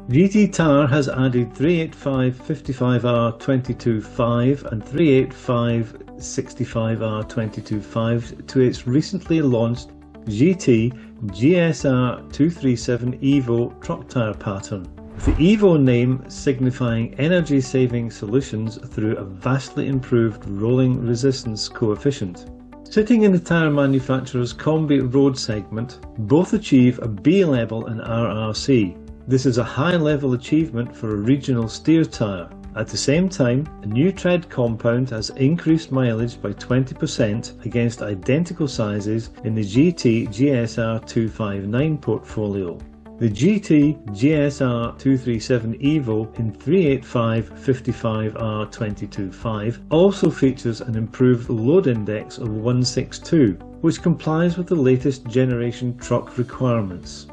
Giti Tyre has added 385/55R22.5 and 385/65R22.5 to its recently launched Giti GSR237EVO truck tyre pattern, with the EVO name signifying energy saving solutions through a vastly improved rolling resistance coefficient. Sitting in the tyre manufacturer's combi road segment, both achieve a B level in RRC. This is a high-level achievement for a regional steer tyre. At the same time, a new tread compound has increased mileage by 20% against identical sizes in the Giti GSR259 portfolio. The Giti GSR237EVO in 385/55R22.5 also features an improved load index of 162, which complies with the latest generation truck requirements.